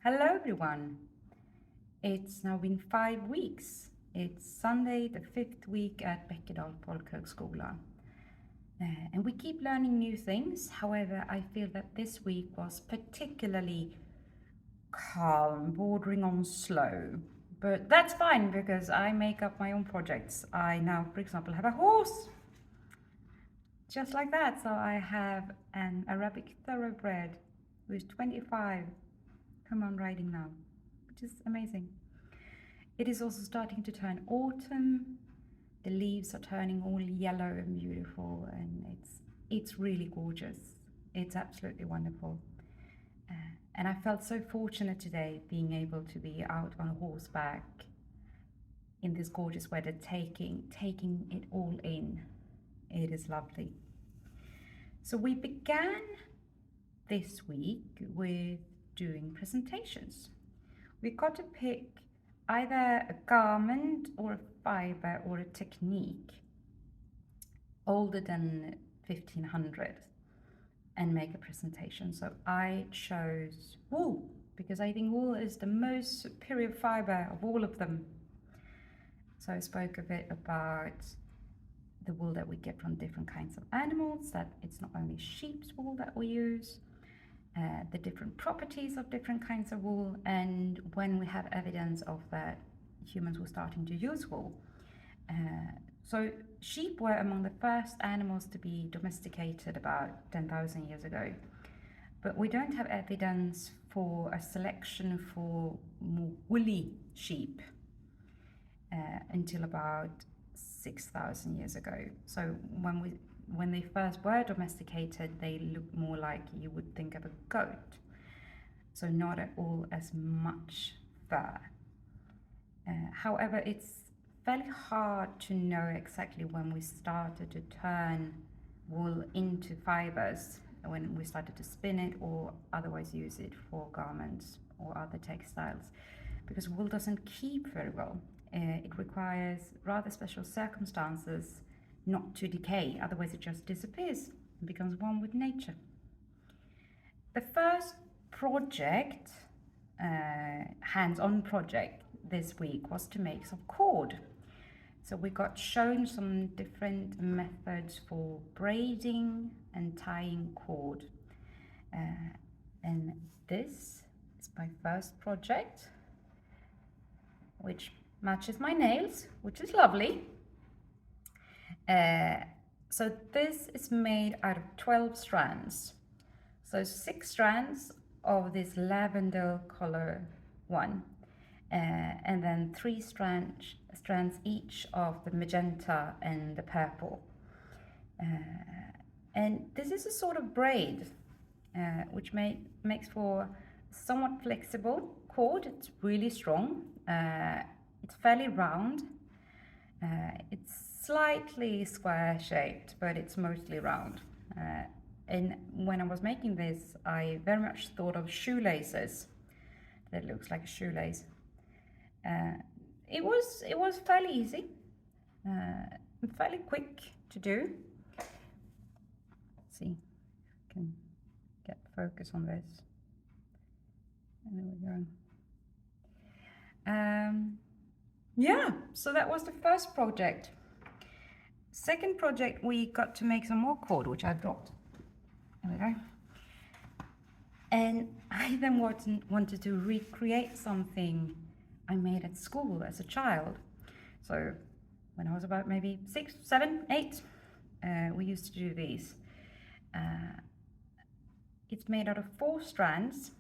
Hello, everyone. It's now been 5 weeks. It's Sunday, the fifth week at Bäckedal folkhögskola. And we keep learning new things. However, I feel that this week was particularly calm, bordering on slow. But that's fine because I make up my own projects. I now, for example, have a horse. Just like that. So I have an Arabic thoroughbred who's 25. Come on riding now, which is amazing. It is also starting to turn autumn. The leaves are turning all yellow and beautiful, and it's really gorgeous. It's absolutely wonderful. And I felt so fortunate today being able to be out on horseback in this gorgeous weather, taking it all in. It is lovely. So we began this week with doing presentations. We got to pick either a garment or a fiber or a technique older than 1500 and make a presentation. So I chose wool because I think wool is the most superior fiber of all of them. So I spoke a bit about the wool that we get from different kinds of animals, that it's not only sheep's wool that we use, the different properties of different kinds of wool, and when we have evidence of that humans were starting to use wool. So sheep were among the first animals to be domesticated about 10,000 years ago. But we don't have evidence for a selection for more woolly sheep until about 6,000 years ago. So when they first were domesticated, they looked more like you would think of a goat. So not at all as much fur. However, it's fairly hard to know exactly when we started to turn wool into fibers, when we started to spin it or otherwise use it for garments or other textiles, because wool doesn't keep very well. It requires rather special circumstances not to decay, otherwise it just disappears and becomes one with nature. The first project, hands-on project this week, was to make some cord. So we got shown some different methods for braiding and tying cord. And this is my first project, which matches my nails, which is lovely. So this is made out of 12 strands. So 6 strands of this lavender color one, and then 3 strands each of the magenta and the purple. And this is a sort of braid, which makes for somewhat flexible cord. It's really strong. It's fairly round. It's slightly square shaped, but it's mostly round. And when I was making this, I very much thought of shoelaces. That looks like a shoelace. It was fairly easy, fairly quick to do. Let's see, if I can get focus on this. And there we go. Yeah, so that was the first project. Second project, we got to make some more cord, which I've dropped. There we go. And I then wanted to recreate something I made at school as a child. So when I was about maybe 6, 7, 8, we used to do these. It's made out of 4 strands,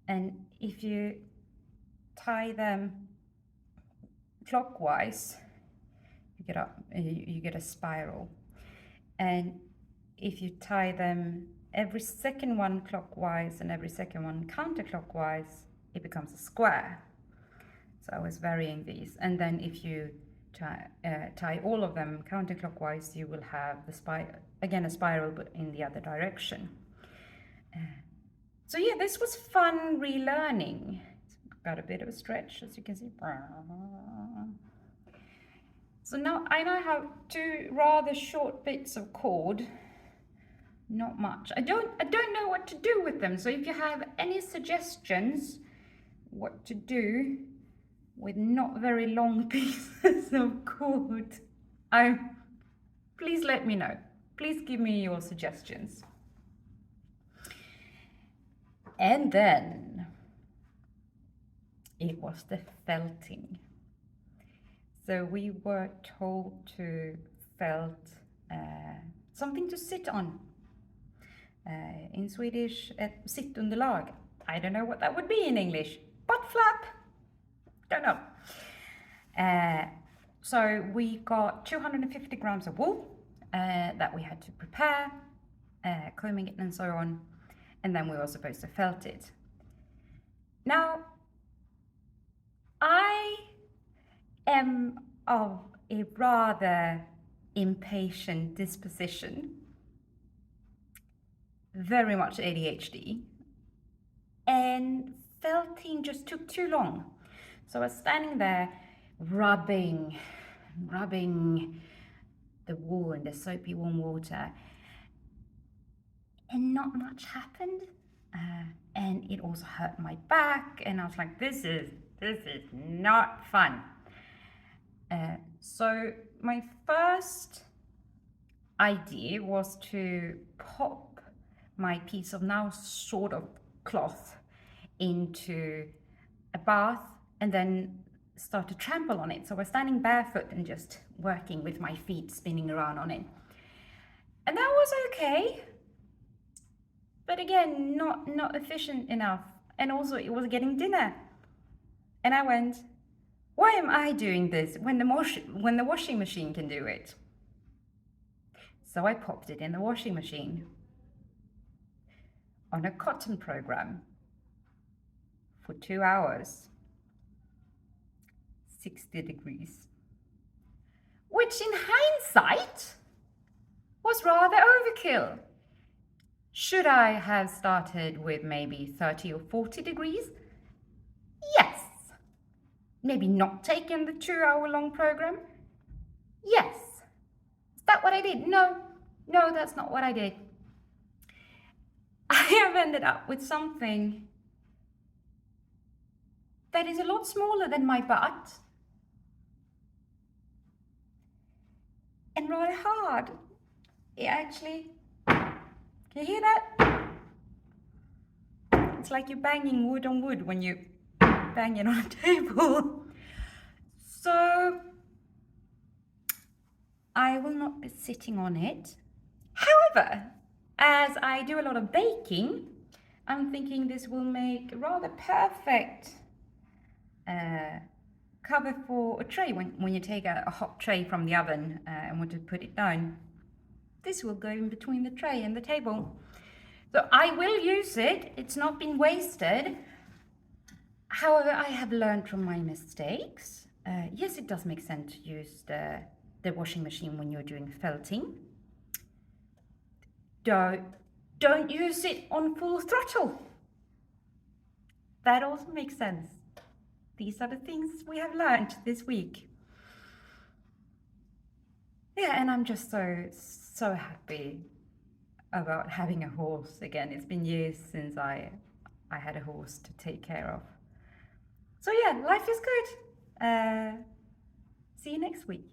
and if you tie them clockwise, you get a spiral. And if you tie them every second one clockwise and every second one counterclockwise, it becomes a square. So I was varying these. And then if you tie all of them counterclockwise, you will have a spiral, but in the other direction. So yeah, this was fun relearning. It's got a bit of a stretch, as you can see. So now I have 2 rather short bits of cord Not much. I don't know what to do with them. So if you have any suggestions what to do with not very long pieces of cord, I please let me know. Please give me your suggestions. And then it was the felting. So we were told to felt something to sit on. In Swedish, ett sittunderlag. I don't know what that would be in English. Butt flap. Don't know. So we got 250 grams of wool that we had to prepare, combing it and so on, and then we were supposed to felt it. Now, I am of a rather impatient disposition, very much ADHD, and felting just took too long. So I was standing there rubbing the wool in the soapy warm water, and not much happened. And it also hurt my back, and I was like, this is not fun. So my first idea was to pop my piece of now sort of cloth into a bath and then start to trample on it. So I was standing barefoot and just working with my feet spinning around on it. And that was okay. But again, not efficient enough. And also it was getting dinner. And I went, why am I doing this when the washing machine can do it? So I popped it in the washing machine on a cotton program for 2 hours, 60 degrees, which in hindsight was rather overkill. Should I have started with maybe 30 or 40 degrees? Yes. Maybe not taken the 2-hour-long program? Yes. Is that what I did? No, that's not what I did. I have ended up with something that is a lot smaller than my butt and rather hard. It actually, can you hear that? It's like you're banging wood on wood when you bang it on a table. So I will not be sitting on it. However, as I do a lot of baking, I'm thinking this will make a rather perfect cover for a tray when you take a hot tray from the oven and want to put it down. This will go in between the tray and the table. So I will use it. It's not been wasted. However, I have learned from my mistakes. Yes, it does make sense to use the washing machine when you're doing felting. Don't use it on full throttle. That also makes sense. These are the things we have learned this week. Yeah, and I'm just so happy about having a horse again. It's been years since I had a horse to take care of. So yeah, life is good. See you next week.